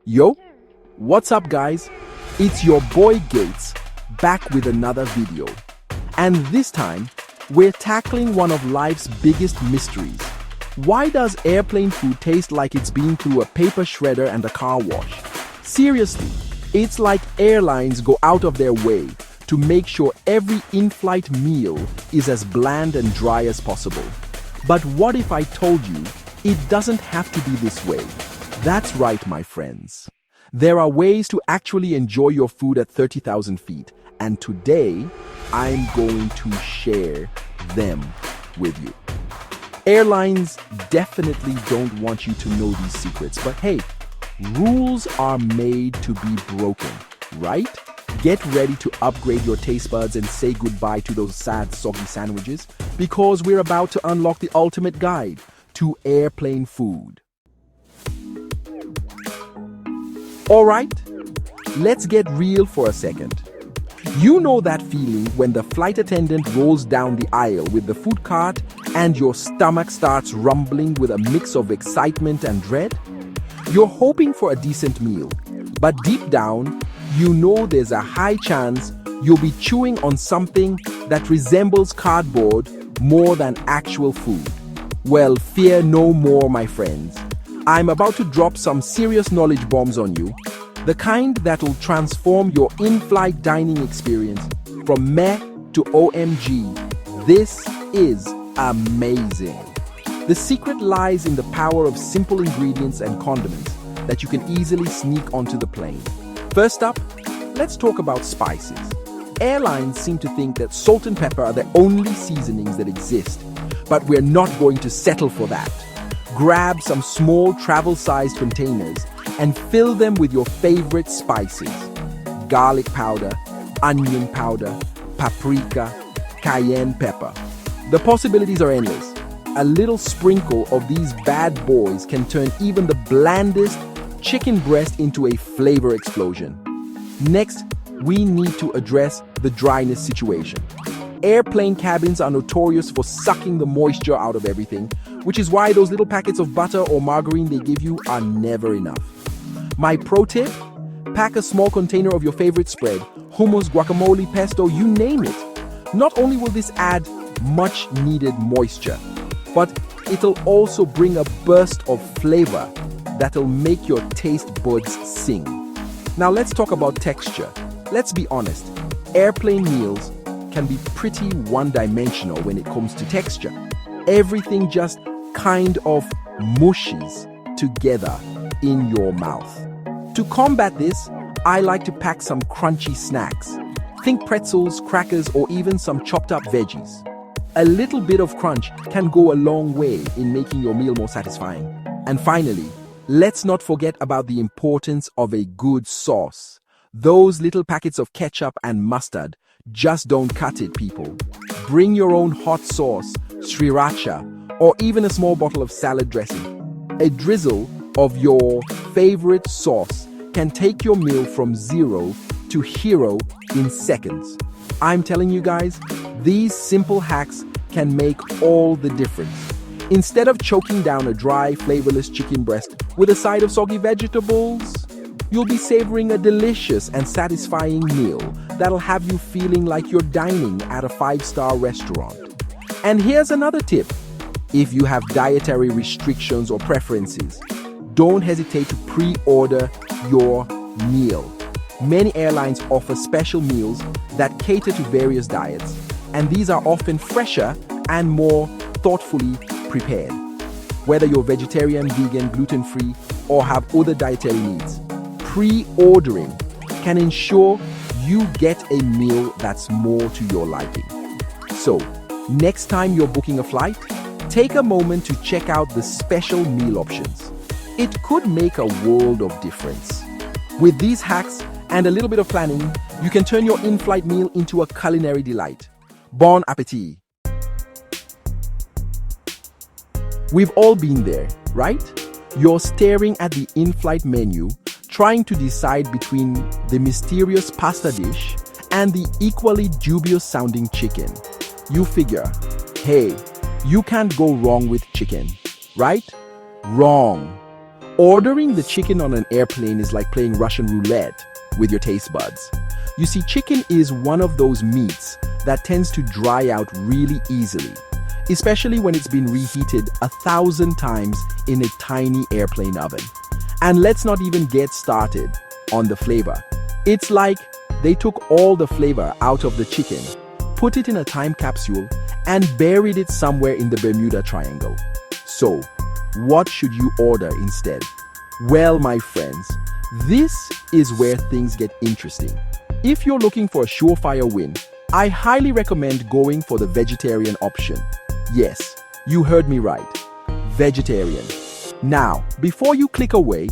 Yo, what's up guys? It's your boy Gates, back with another video. And this time, we're tackling one of life's biggest mysteries. Why does airplane food taste like it's been through a paper shredder and a car wash? Seriously, it's like airlines go out of their way to make sure every in-flight meal is as bland and dry as possible. But what if I told you it doesn't have to be this way? That's right, my friends. There are ways to actually enjoy your food at 30,000 feet, and today I'm going to share them with you. Airlines definitely don't want you to know these secrets, but hey, rules are made to be broken, right? Get ready to upgrade your taste buds and say goodbye to those sad, soggy sandwiches, because we're about to unlock the ultimate guide to airplane food. Alright, let's get real for a second. You know that feeling when the flight attendant rolls down the aisle with the food cart and your stomach starts rumbling with a mix of excitement and dread? You're hoping for a decent meal, but deep down, you know there's a high chance you'll be chewing on something that resembles cardboard more than actual food. Well, fear no more, my friends. I'm about to drop some serious knowledge bombs on you, the kind that'll transform your in-flight dining experience from meh to OMG. This is amazing. The secret lies in the power of simple ingredients and condiments that you can easily sneak onto the plane. First up, let's talk about spices. Airlines seem to think that salt and pepper are the only seasonings that exist, but we're not going to settle for that. Grab some small travel-sized containers and fill them with your favorite spices. Garlic powder, onion powder, paprika, cayenne pepper. The possibilities are endless. A little sprinkle of these bad boys can turn even the blandest chicken breast into a flavor explosion. Next, we need to address the dryness situation. Airplane cabins are notorious for sucking the moisture out of everything, which is why those little packets of butter or margarine they give you are never enough. My pro tip? Pack a small container of your favorite spread, hummus, guacamole, pesto, you name it. Not only will this add much needed moisture, but it'll also bring a burst of flavor that'll make your taste buds sing. Now let's talk about texture. Let's be honest, airplane meals can be pretty one-dimensional when it comes to texture. Everything just kind of mushes together in your mouth. To combat this, I like to pack some crunchy snacks. Think pretzels, crackers, or even some chopped up veggies. A little bit of crunch can go a long way in making your meal more satisfying. And finally, let's not forget about the importance of a good sauce. Those little packets of ketchup and mustard just don't cut it, people. Bring your own hot sauce, sriracha, or even a small bottle of salad dressing. A drizzle of your favorite sauce can take your meal from 0 to hero in seconds. I'm telling you guys, these simple hacks can make all the difference. Instead of choking down a dry, flavorless chicken breast with a side of soggy vegetables, you'll be savoring a delicious and satisfying meal that'll have you feeling like you're dining at a 5-star restaurant. And here's another tip. If you have dietary restrictions or preferences, don't hesitate to pre-order your meal. Many airlines offer special meals that cater to various diets, and these are often fresher and more thoughtfully prepared. Whether you're vegetarian, vegan, gluten-free, or have other dietary needs, pre-ordering can ensure you get a meal that's more to your liking. So, next time you're booking a flight, take a moment to check out the special meal options. It could make a world of difference. With these hacks and a little bit of planning, you can turn your in-flight meal into a culinary delight. Bon appétit! We've all been there, right? You're staring at the in-flight menu, trying to decide between the mysterious pasta dish and the equally dubious-sounding chicken. You figure, hey, you can't go wrong with chicken, right? Wrong. Ordering the chicken on an airplane is like playing Russian roulette with your taste buds. You see, chicken is one of those meats that tends to dry out really easily, especially when it's been reheated 1,000 times in a tiny airplane oven. And let's not even get started on the flavor. It's like they took all the flavor out of the chicken, put it in a time capsule, and buried it somewhere in the Bermuda Triangle. So, what should you order instead? Well, my friends, this is where things get interesting. If you're looking for a surefire win, I highly recommend going for the vegetarian option. Yes, you heard me right. Vegetarian. Now, before you click away,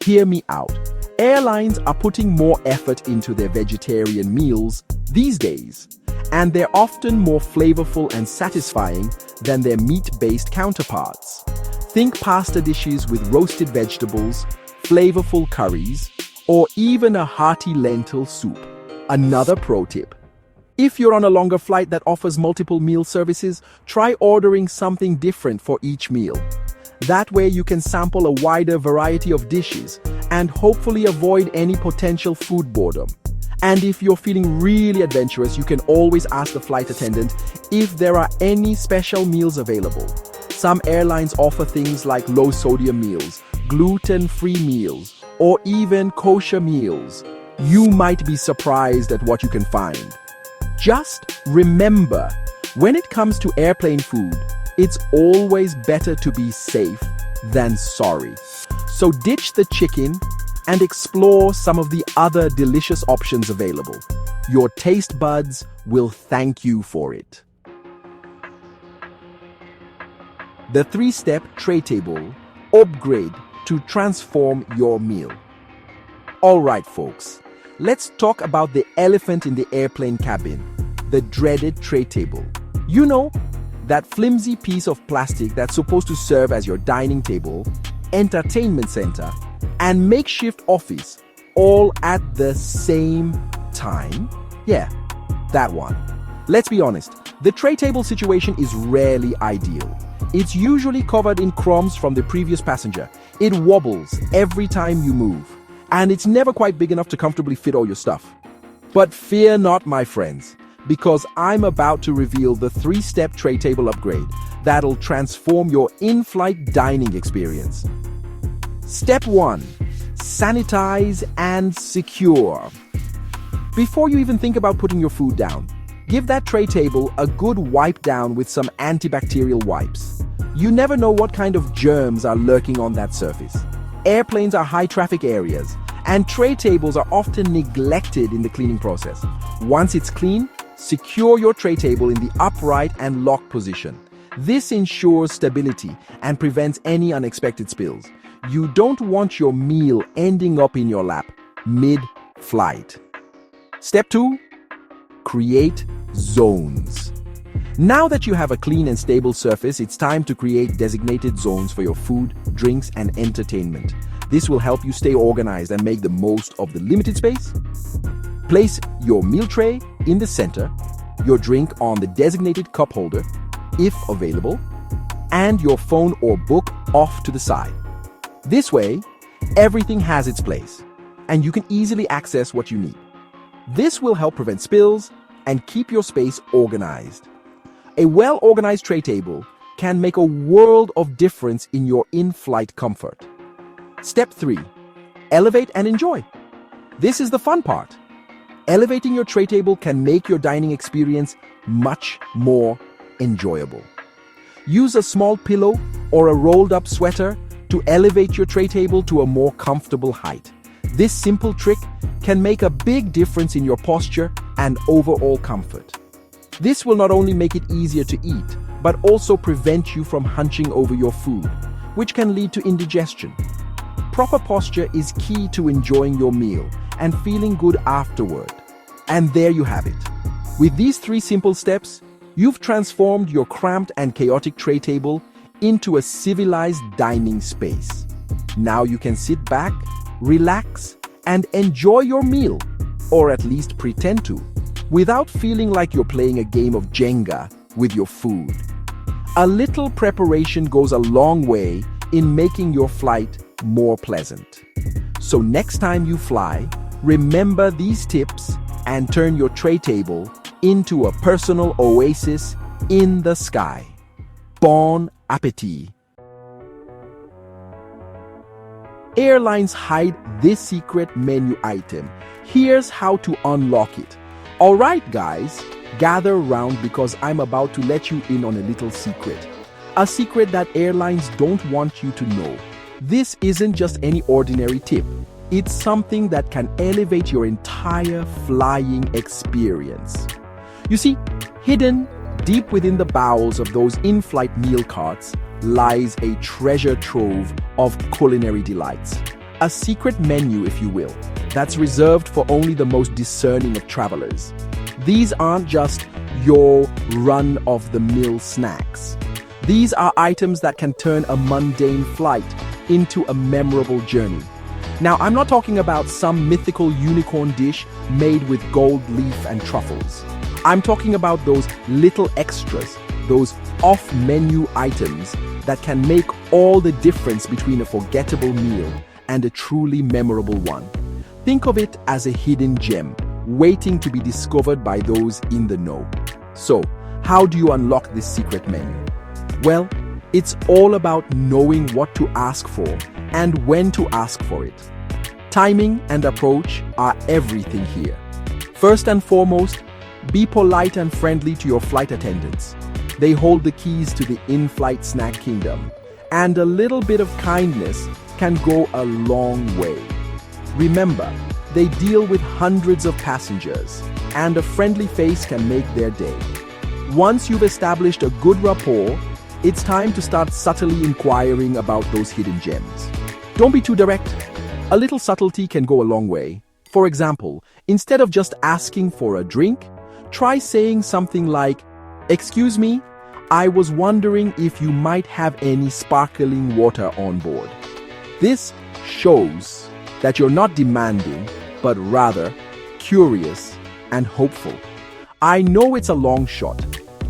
hear me out. Airlines are putting more effort into their vegetarian meals these days, and they're often more flavorful and satisfying than their meat-based counterparts. Think pasta dishes with roasted vegetables, flavorful curries, or even a hearty lentil soup. Another pro tip: if you're on a longer flight that offers multiple meal services, try ordering something different for each meal. That way you can sample a wider variety of dishes and hopefully avoid any potential food boredom. And if you're feeling really adventurous, you can always ask the flight attendant if there are any special meals available. Some airlines offer things like low-sodium meals, gluten-free meals, or even kosher meals. You might be surprised at what you can find. Just remember, when it comes to airplane food, it's always better to be safe than sorry. So ditch the chicken and explore some of the other delicious options available. Your taste buds will thank you for it. The 3-step tray table upgrade to transform your meal. All right, folks, let's talk about the elephant in the airplane cabin, the dreaded tray table. You know, that flimsy piece of plastic that's supposed to serve as your dining table, entertainment center, and makeshift office all at the same time? Yeah, that one. Let's be honest, the tray table situation is rarely ideal. It's usually covered in crumbs from the previous passenger. It wobbles every time you move, and it's never quite big enough to comfortably fit all your stuff. But fear not, my friends, because I'm about to reveal the 3-step tray table upgrade that'll transform your in-flight dining experience. Step 1. Sanitize and secure. Before you even think about putting your food down, give that tray table a good wipe down with some antibacterial wipes. You never know what kind of germs are lurking on that surface. Airplanes are high-traffic areas, and tray tables are often neglected in the cleaning process. Once it's clean, secure your tray table in the upright and locked position. This ensures stability and prevents any unexpected spills. You don't want your meal ending up in your lap mid-flight. Step 2. Create zones. Now that you have a clean and stable surface, it's time to create designated zones for your food, drinks, and entertainment. This will help you stay organized and make the most of the limited space. Place your meal tray in the center, your drink on the designated cup holder, if available, and your phone or book off to the side. This way, everything has its place, and you can easily access what you need. This will help prevent spills and keep your space organized. A well-organized tray table can make a world of difference in your in-flight comfort. Step 3. Elevate and enjoy. This is the fun part. Elevating your tray table can make your dining experience much more enjoyable. Use a small pillow or a rolled-up sweater to elevate your tray table to a more comfortable height. This simple trick can make a big difference in your posture and overall comfort. This will not only make it easier to eat, but also prevent you from hunching over your food, which can lead to indigestion. Proper posture is key to enjoying your meal and feeling good afterward. And there you have it. With these 3 simple steps, you've transformed your cramped and chaotic tray table into a civilized dining space. Now you can sit back, relax, and enjoy your meal, or at least pretend to, without feeling like you're playing a game of Jenga with your food. A little preparation goes a long way in making your flight more pleasant. So next time you fly, remember these tips and turn your tray table into a personal oasis in the sky. Bon appétit! Airlines hide this secret menu item. Here's how to unlock it. Alright guys, gather around because I'm about to let you in on a little secret. A secret that airlines don't want you to know. This isn't just any ordinary tip. It's something that can elevate your entire flying experience. You see, hidden deep within the bowels of those in-flight meal carts lies a treasure trove of culinary delights. A secret menu, if you will, that's reserved for only the most discerning of travelers. These aren't just your run-of-the-mill snacks. These are items that can turn a mundane flight into a memorable journey. Now, I'm not talking about some mythical unicorn dish made with gold leaf and truffles. I'm talking about those little extras, those off-menu items that can make all the difference between a forgettable meal and a truly memorable one. Think of it as a hidden gem, waiting to be discovered by those in the know. So, how do you unlock this secret menu? Well, it's all about knowing what to ask for and when to ask for it. Timing and approach are everything here. First and foremost, be polite and friendly to your flight attendants. They hold the keys to the in-flight snack kingdom, and a little bit of kindness can go a long way. Remember, they deal with hundreds of passengers, and a friendly face can make their day. Once you've established a good rapport, it's time to start subtly inquiring about those hidden gems. Don't be too direct. A little subtlety can go a long way. For example, instead of just asking for a drink, try saying something like, "Excuse me, I was wondering if you might have any sparkling water on board." This shows that you're not demanding, but rather curious and hopeful. I know it's a long shot,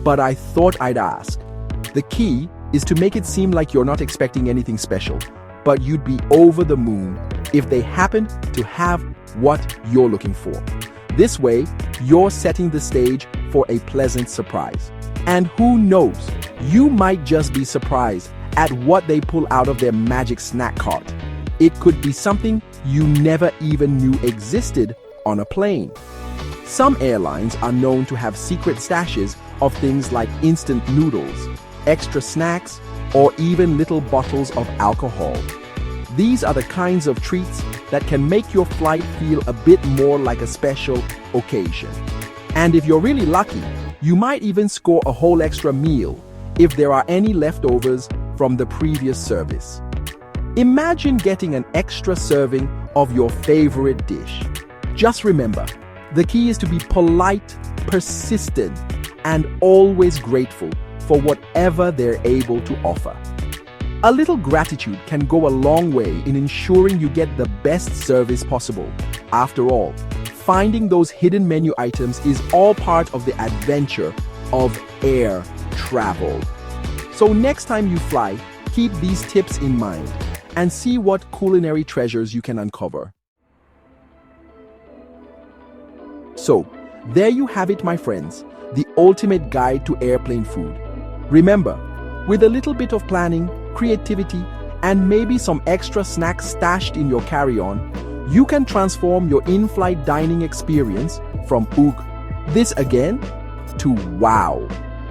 but I thought I'd ask. The key is to make it seem like you're not expecting anything special, but you'd be over the moon if they happen to have what you're looking for. This way, you're setting the stage for a pleasant surprise. And who knows, you might just be surprised at what they pull out of their magic snack cart. It could be something you never even knew existed on a plane. Some airlines are known to have secret stashes of things like instant noodles, extra snacks, or even little bottles of alcohol. These are the kinds of treats that can make your flight feel a bit more like a special occasion. And if you're really lucky, you might even score a whole extra meal if there are any leftovers from the previous service. Imagine getting an extra serving of your favorite dish. Just remember, the key is to be polite, persistent, and always grateful for whatever they're able to offer. A little gratitude can go a long way in ensuring you get the best service possible. After all, finding those hidden menu items is all part of the adventure of air travel. So next time you fly, keep these tips in mind and see what culinary treasures you can uncover. So, there you have it, my friends, the ultimate guide to airplane food. Remember, with a little bit of planning, creativity, and maybe some extra snacks stashed in your carry-on, you can transform your in-flight dining experience from "Oog, this again?" to "Wow,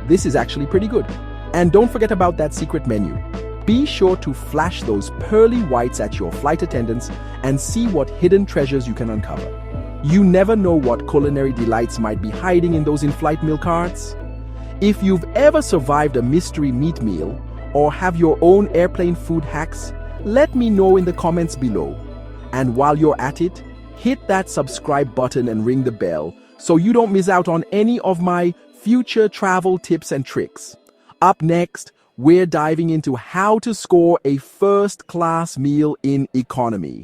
this is actually pretty good." And don't forget about that secret menu. Be sure to flash those pearly whites at your flight attendants and see what hidden treasures you can uncover. You never know what culinary delights might be hiding in those in-flight meal carts. If you've ever survived a mystery meat meal or have your own airplane food hacks, let me know in the comments below. And while you're at it, hit that subscribe button and ring the bell so you don't miss out on any of my future travel tips and tricks. Up next, we're diving into how to score a first-class meal in economy.